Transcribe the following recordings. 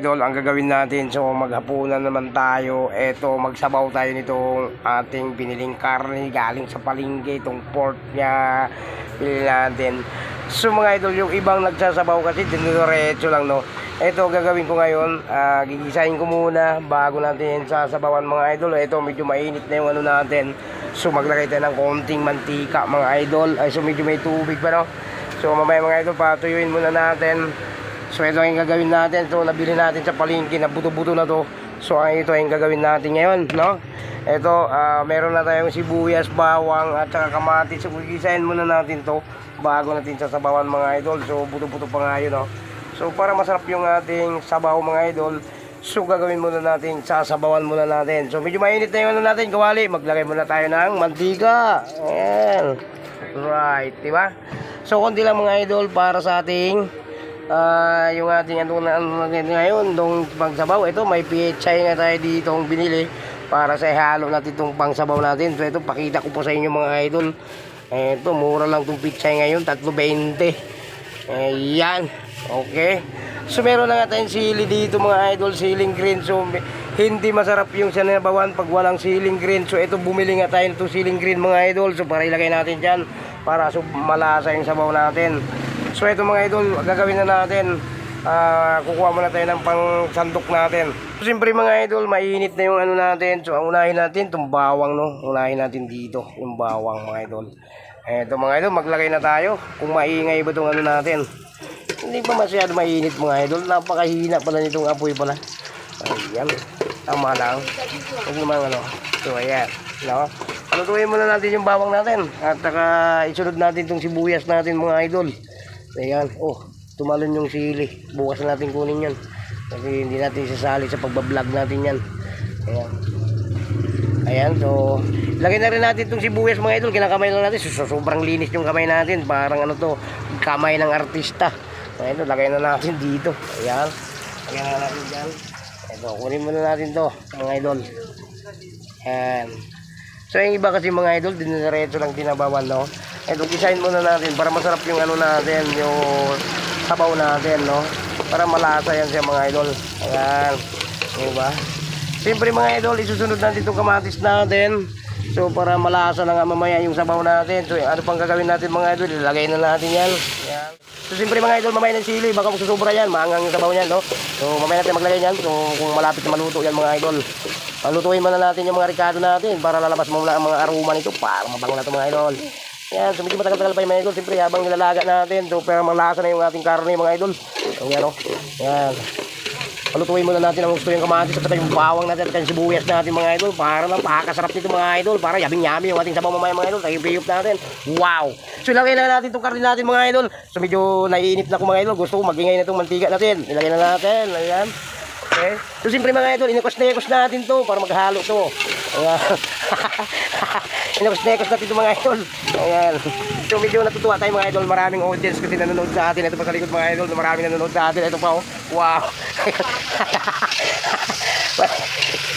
idol, ang gagawin natin, so maghapunan naman tayo. Eto, magsabaw tayo nitong ating biniling karne galing sa palengke, itong pork niya pinili natin. So mga idol, yung ibang nagsasabaw kasi diretso lang, no. Eto, gagawin ko ngayon, gigisahin ko muna bago natin sasabawan mga idol. Eto, medyo mainit na yung ano natin. So maglagay tayo ng konting mantika mga idol. Ay, so medyo may tubig pa, no. So mamaya mga idol, patuyuin muna natin. So ito ang gagawin natin. So nabili natin sa palengke na buto-buto na to. So ito ang gagawin natin ngayon, no? Ito, meron na tayong sibuyas, bawang at saka kamatis. So gigisahin muna natin to bago natin sasabawan mga idol. So buto-buto pa nga yun, no? So para masarap yung ating sabaw mga idol, so gagawin muna natin, sasabawan muna natin. So medyo mainit na yung ano natin, kawali. Maglagay muna tayo ng mantika. Ayan. Right, diba? So konti lang mga idol para sa ating yung ating ano ngayon, itong pangsabaw. Ito may pechay nga tayo ditong binili para sa ihalo natin itong pangsabaw natin. So ito, pakita ko po sa inyo mga idol. Ito, mura lang itong pechay ngayon, 3.20. Ayan, okay. So meron na nga tayong sili dito mga idol, siling green. So hindi masarap yung sinabawan pag walang siling green. So ito, bumili nga tayo itong siling green mga idol. So para ilagay natin dyan, para so malasa yung sabaw natin. So ito mga idol, gagawin na natin. Kukuha muna tayo ng pang sandok natin. So siyempre mga idol, mainit na yung ano natin. So unahin natin itong bawang, no. Unahin natin dito yung bawang mga idol. Ito mga idol, maglagay na tayo. Kung maingay ba itong ano natin. Hindi pa masyado mainit mga idol. Napakahina pala nitong apoy pala. Ayan, tama lang. Huwag naman ano. So ayan, no? Palutuin muna natin yung bawang natin. At saka isunod natin itong sibuyas natin mga idol. Ayan, oh, tumalon yung sili. Bukas na natin kunin yan. Kasi hindi natin sasali sa pagbablog natin yan. Ayan. Ayan, so lagay na rin natin itong sibuyas mga idol. Kinakamay lang natin. So, sobrang linis yung kamay natin. Parang ano to, kamay ng artista. Ayan, lagay na natin dito. Ayan, lagay na natin dyan. Ito, kunin muna natin to mga idol. Ayan. So yung iba kasi mga idol, diniretso lang tinabawan, no? Ito, gisahin muna natin para masarap yung ano natin, yung sabaw natin, no? Para malasa yan siya mga idol. Ayan, diba? Siyempre mga idol, isusunod natin itong kamatis natin. So para malasa na nga mamaya yung sabaw natin. So ano pang gagawin natin mga idol, ilagay na natin yan. Ayan. So siyempre mga idol, mamaya ng sili, baka magsusubra yan, maangang yung sabaw niyan, no? So mamaya natin maglagay yan, so kung malapit na maluto yan mga idol. Palutuin muna natin yung mga ricado natin para lalabas muna ang mga aroma nito para mabango na ito mga idol. Yan, so medyo matagal-tagal pa yung mga idol. Siyempre habang nilalaga natin, so pero malasa na yung ating karne mga idol. So yan o, yan. Palutuin muna natin ang gusto yung kamatis at yung bawang natin at yung sibuyas natin mga idol. Para lang pakakasarap nito mga idol. Para yabing-yami yung ating sabaw mamaya mga idol. Tayong-piyup natin. Wow! So ilagay na natin itong karne natin mga idol. So medyo naiinip na ko mga idol. Gusto ko magingay na itong mantika natin. Ilagay na natin. Ayan. Okay. So siyempre mga idol, inukos-nekos natin to para maghalo to. Ayan. Inukos-nekos natin to mga idol. Ayan. So medyo natutuwa tayo mga idol. Maraming audience kasi nanonood sa atin. Ito pa sa likod mga idol. Maraming nanonood sa atin. Ito pa oh. Wow.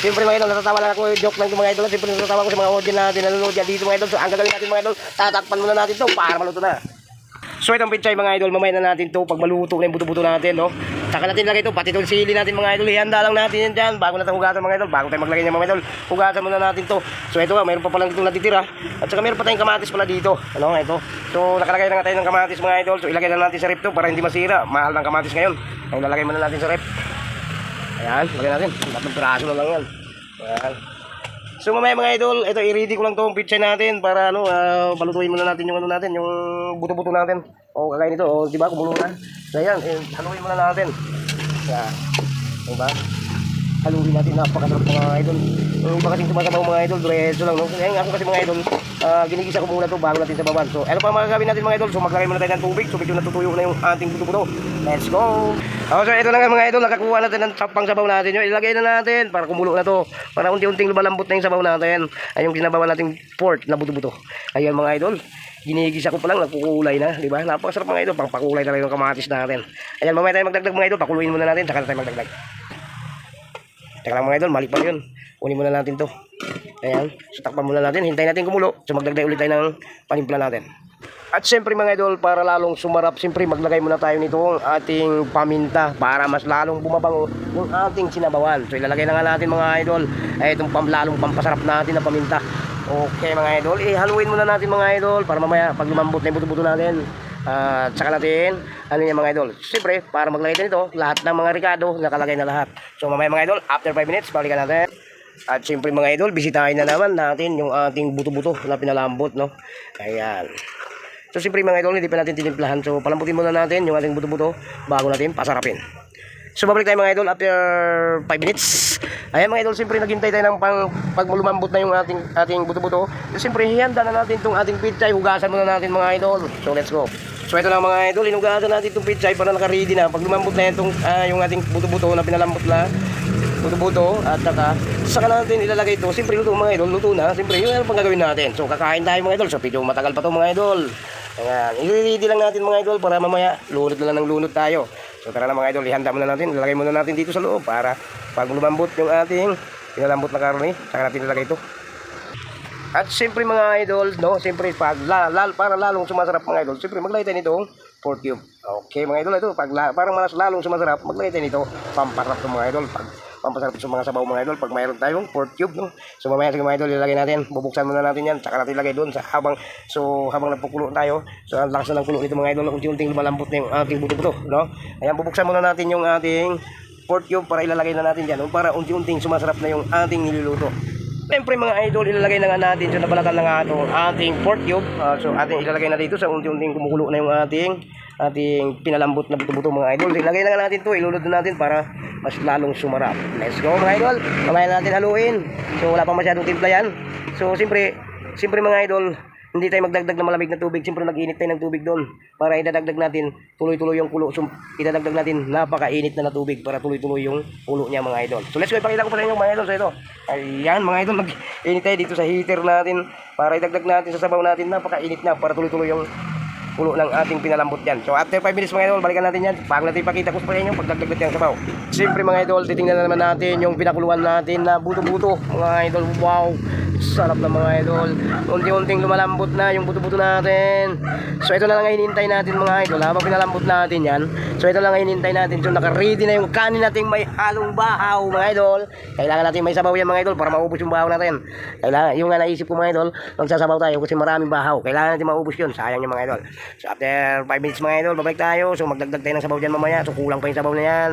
Siyempre mga idol, natatawa lang ako. Joke lang ito mga idol. Siyempre natatawa ko sa mga audience natin. Nanonood dyan dito mga idol. So ang gagawin natin mga idol, tatakpan muna natin to para maluto na. So itong pechay mga idol, mamaya na natin to pag maluto na yung buto-buto natin, no? Saka natin lagay ito, pati itong sili natin mga idol, ihanda lang natin yan dyan bago natin hugasan mga idol, bago tayo maglagay niya mga idol, hugasan muna natin to. So ito nga, mayroon pa palang ditong natitira, at saka mayroon pa tayong kamatis pala dito, ano, ito. So nakalagay na nga tayo ng kamatis mga idol, so ilagay na natin sa rep to para hindi masira, mahal ng kamatis ngayon. Ay, lalagay muna natin sa rep. Ayan, lagay natin, 3 piraso na lang yan. Ayan. So mamaya mga idol, ito i-ready ko lang tong pechay natin para ano, palutuin muna natin yung ano natin, yung buto-buto natin. O kagaya nito, o di ba, kumulo na. So ayan, haluin muna natin. Yan. Diba? Haluin natin, napakasarap mga idol. Yung iba kasing sumasabaw mga idol, diretso lang, no? Ngayon ako kasi mga idol, ginigisa ko muna to bago natin sa baban. So ano pa magagawin natin mga idol? So maglagay muna tayo ng tubig, so medyo natutuyo na yung ating buto-buto. Let's go! So ito na nga mga idol, nakakuha natin ng pang sabaw natin. Yung ilagay na natin para kumulo na to. Para unti-unting lumalambot na yung sabaw natin. Ay yung sinabawan nating pork na buto-buto. Ayan mga idol, ginigisa ko pa lang, nagkukulay na, di ba? Napakasarap mga idol, pang pakulay talaga yung kamatis natin. Ayan, mamaya tayo magdagdag mga idol, pakuluin muna natin, saka tayo magdagdag. Teka lang mga idol, mali pa yun. Kunin muna natin to. Ayan. So takpan muna natin. Hintayin natin kumulo. So magdagdag ulit tayo ng panimpla natin. At syempre mga idol, para lalong sumarap, syempre maglagay muna tayo nitong ating paminta para mas lalong bumabango yung ating sinabawan. So ilalagay na nga natin mga idol ay itong lalong pampasarap natin na paminta. Okay mga idol, haluin muna natin mga idol para mamaya pag lumambot na yung buto-buto natin. Tsaka natin, ano yan mga idol. Siyempre, para maglagay tayo nito, lahat ng mga ricado nakalagay na lahat. So mamaya mga idol, after 5 minutes, balikan natin. At siyempre mga idol, bisitahin na naman natin yung ating buto-buto na pinalambot, no? Ayan. So siyempre mga idol, hindi pa natin tinimplahan. So palambutin muna natin yung ating buto-buto bago natin pasarapin. So babalik tayo mga idol after 5 minutes. Ayan mga idol, siyempre naghintay tayo ng pag lumambot na yung ating buto-buto. So siyempre hihanda na natin itong ating pitsay. Hugasan muna natin mga idol. So let's go. So ito lang mga idol, inugasan natin itong pitsay para naka-ready na. Pag lumambot na yung ating buto-buto na pinalambot na buto-buto at saka natin ilalagay ito. Siyempre luto mga idol, luto na. Siyempre yun ang pang gagawin natin. So kakain tayo mga idol. So video matagal pa to mga idol. Ayan, i-ready lang natin mga idol para mamaya lunod na lang ng lunod tayo. So tara na mga idol, ihanda muna natin, ilagay muna natin dito sa loob para pag lumambot yung ating pinalambot na karne, saka natin ilagay ito. At siyempre mga idol, no, siyempre pag para lalong sumasarap mga idol, siyempre maglagay tayo nitong pork cube. Okay mga idol, ito para mas lalong sumasarap, maglagay tayo nito pampasarap ng mga idol. Pampasarap sa mga sabaw mga idol pag mayroon tayong pork cube, no. So mamaya sa mga idol ilagay natin, bubuksan muna natin yan, saka natin ilagay doon sa habang nagpukulo tayo. So ang lakas na ng kulo nito mga idol, unti-unting lumalambot na yung ating buto-buto, no. Ayan, bubuksan muna natin yung ating pork cube para ilalagay na natin diyan, no? Para unti-unting sumasarap na yung ating niluluto. Siyempre mga idol, ilalagay na nga natin sa nabalatan na nga itong ating pork cube. So ating ilalagay na dito sa unti-unting kumukulo na yung ating pinalambot na buto-buto mga idol. Ilagay na nga natin ito, ilulod na natin para mas lalong sumarap. Let's go mga idol, mamaya natin haluin. So wala pa masyadong timpla yan. So siyempre mga idol, hindi tayo magdagdag ng malamig na tubig. Siyempre nag-init tayo ng tubig doon para idadagdag natin tuloy-tuloy yung kulo. So idadagdag natin napakainit na tubig para tuloy-tuloy yung kulo niya mga idol. So let's go, ipakita ko sa inyo mga idol sa ito. Ayan mga idol, nag-init tayo dito sa heater natin para idagdag natin sa sabaw natin, napakainit na para tuloy-tuloy yung kulo ng ating pinalambot yan. So after 5 minutes mga idol, balikan natin yan. Bago natin ipakita ko sa inyo pagdagdag natin ang sabaw. Siyempre mga idol, titingnan na naman natin yung pinakuluan natin na buto-buto mga idol. Wow, sarap na mga idol. Unti-unting lumalambot na yung buto-buto natin. So ito na lang ang hinihintay natin mga idol. Habang pinalambot natin yan, so ito lang ang hinihintay natin. So naka-ready na yung kanin natin may halong bahaw mga idol. Kailangan natin may sabaw yan mga idol para maubos yung bahaw natin. Kailangan, yung nga naisip ko mga idol, magsasabaw tayo kasi maraming bahaw. Kailangan natin maubos yun, sayang yung mga idol. So after 5 minutes mga idol, babalik tayo. So magdagdag tayo ng sabaw dyan mamaya. So kulang pa yung sabaw na yan.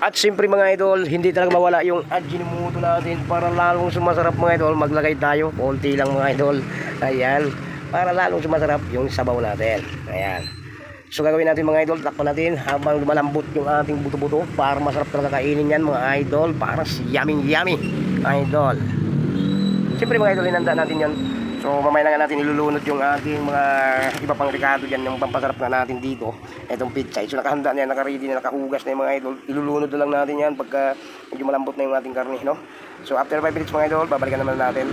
At siyempre mga idol, hindi talaga mawala yung Ajinomoto natin para lalong sumasarap mga idol. Maglagay tayo, konti lang mga idol. Ayan, para lalong sumasarap yung sabaw natin. Ayan. So gagawin natin mga idol, takpan natin habang lumalambot yung ating buto-buto para masarap talaga kainin yan mga idol. Para yummy idol. Siyempre mga idol, inanda natin yan. So mamaya na nga natin ilulunod yung ating mga iba pang ricado dyan, yung pampasarap na natin dito, itong pitsay. So nakahanda na yan, naka-ready na, nakahugas na yung mga idol. Ilulunod na lang natin yan pagka medyo malambot na yung ating karne, no? So after 5 minutes mga idol, babalikan naman natin.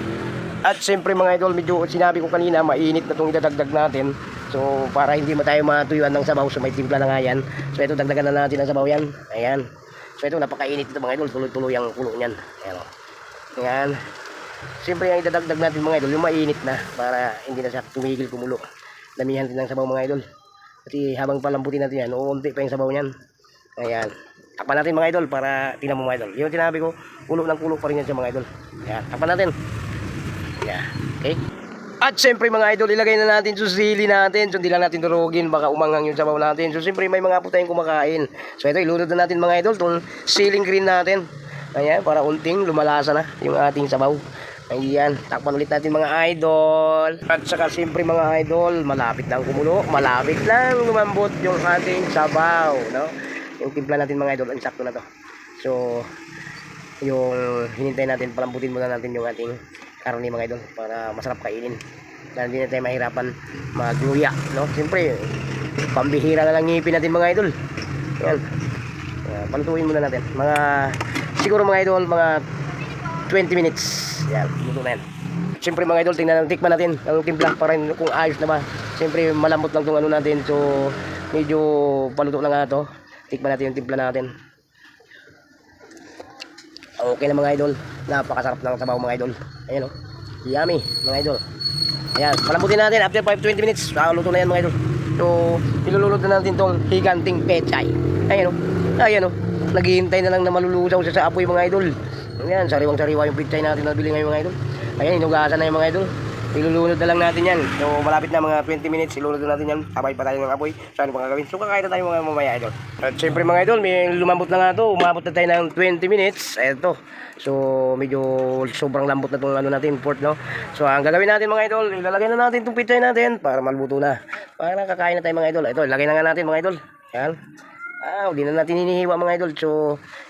At siyempre mga idol, medyo sinabi ko kanina, mainit na itong idadagdag natin. So para hindi tayo matuyuan ng sabaw, so may timpla na nga yan. So ito, dagdagan na natin ang sabaw yan. Ayan. So ito, napakainit ito mga idol, tuloy-tuloy ang kulo niyan. Ayan o. Ayan. Siyempre ang idadagdag natin mga idol, yung mainit na para hindi na siya tumigil kumulo. Damihan din ng sabaw mga idol. Kasi habang palambutin natin yan, uunti pa yung sabaw niyan. Ayan. Takpan natin mga idol para tingnan mo mga idol. Yung sinabi ko, kulo ng kulo pa rin yan siya mga idol. Ayan. Takpan natin. Ayan. Okay. At siyempre mga idol, ilagay na natin yung sili natin. So hindi lang natin durugin, baka umanghang yung sabaw natin. So siyempre may mga po tayong kumakain. So ito, ilunod na natin mga idol, itong siling green natin. Ayan, para unting lumalasa na yung ating sabaw. Ayan, takpan ulit natin mga idol. At saka siyempre mga idol, malapit lang kumulo, malapit lang lumambot yung ating sabaw, no? Yung timpla natin mga idol, insakto na to. So, yung hinintay natin, palambutin muna natin yung ating karne mga idol para masarap kainin. Dahil hindi na tayo mahirapan magluya, no? Siyempre, pambihira na lang ngipin natin mga idol. Ayan, palutuin muna natin. Siguro mga idol, mga 20 minutes. Yan, luto na yan. Siyempre mga idol, tikman natin ang timpla para kung ayos na ba. Siyempre malambot lang itong ano natin. So medyo paluto na nga ito. Tikman natin yung timpla natin. Okay na mga idol. Napakasarap ng sabaw mga idol. Ayan o. Yummy mga idol. Ayan. Palambutin natin after 5-20 minutes. Luto na yan mga idol. So, ilululot na natin tong higanting pechay. Ayan o. Ayan o. Naghihintay na lang na malulusaw siya sa apoy mga idol. Ayan. Sariwang-sariwa yung pechay natin na bili ngayon mga idol. Ayan. Inugasan na yung mga idol. Ilulunod na lang natin yan. So malapit na mga 20 minutes. Ilulunod na natin yan. Sabay pa tayo ng apoy. So ano pang gagawin? So kakain na tayo mga mamaya idol. At syempre mga idol, may lumambot na nga to. Umabot na tayo ng 20 minutes. Eto. So medyo sobrang lambot na itong ano natin, pork no. So ang gagawin natin mga idol, ilalagay na natin itong pichay natin para maluto na. Para kakain na tayo mga idol. Ito, ilagay na nga natin mga idol. Yan. Hindi na natin hinihiwa mga idol. So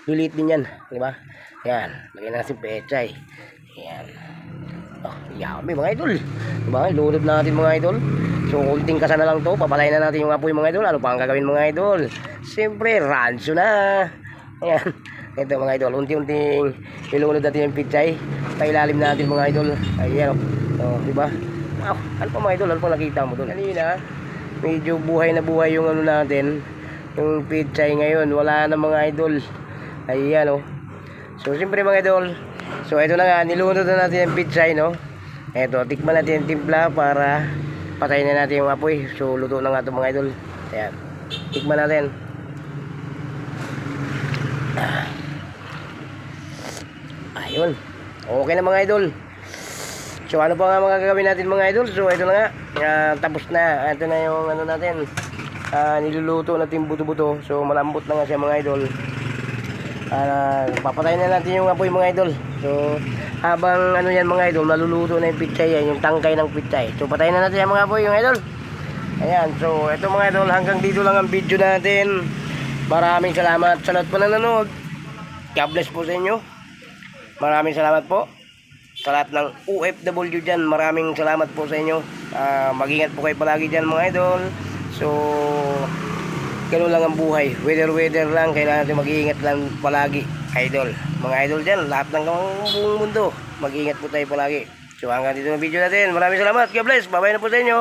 lilit din yan. Diba? Yan. Lagay na natin pechay. Yan. Oh, yummy mga idol. Diba? Ilunod natin mga idol. So, kunting kasa na lang to. Papalayin na natin yung apoy mga idol. Ano pa ang gagawin mga idol? Siyempre, rancho na. Ayan. Ito mga idol. Unti-unting ilunod natin yung pichay. Pailalim natin mga idol. Ayan. Oh, diba? Wow. Ano pa mga idol? Ano pa nakita mo doon? Kanina, medyo buhay na buhay yung ano natin. Yung pichay ngayon. Wala na mga idol. Ayan oh. So, siyempre mga idol. So ito na nga, nilunod na natin yung pichay no. Ito, tikman natin yung timpla para patayin na natin yung apoy. So luto na nga ito mga idol. Ayan, tikman natin. Ayun, okay na mga idol. So ano pa nga mga gagawin natin mga idol? So ito na nga, tapos na. Ito na yung ano natin, niluluto natin buto-buto. So malambot na nga siya mga idol. Papatayin na natin yung apoy mga idol. So habang ano yan mga idol, maluluto na yung pichay yan, yung tangkay ng pichay. So patayin na natin yung mga apoy yung idol. Ayan, so ito mga idol, hanggang dito lang ang video natin. Maraming salamat sa lahat po na nanood. God bless po sa inyo. Maraming salamat po sa lahat ng OFW dyan. Maraming salamat po sa inyo. Mag-ingat po kayo palagi dyan mga idol. So ganun lang ang buhay. Weather lang. Kailangan natin mag-iingat lang palagi. Idol. Mga idol dyan. Lahat ng buong mundo. Mag-iingat po tayo palagi. So hanggang dito ang video natin. Maraming salamat. God bless. Bye-bye na po sa inyo.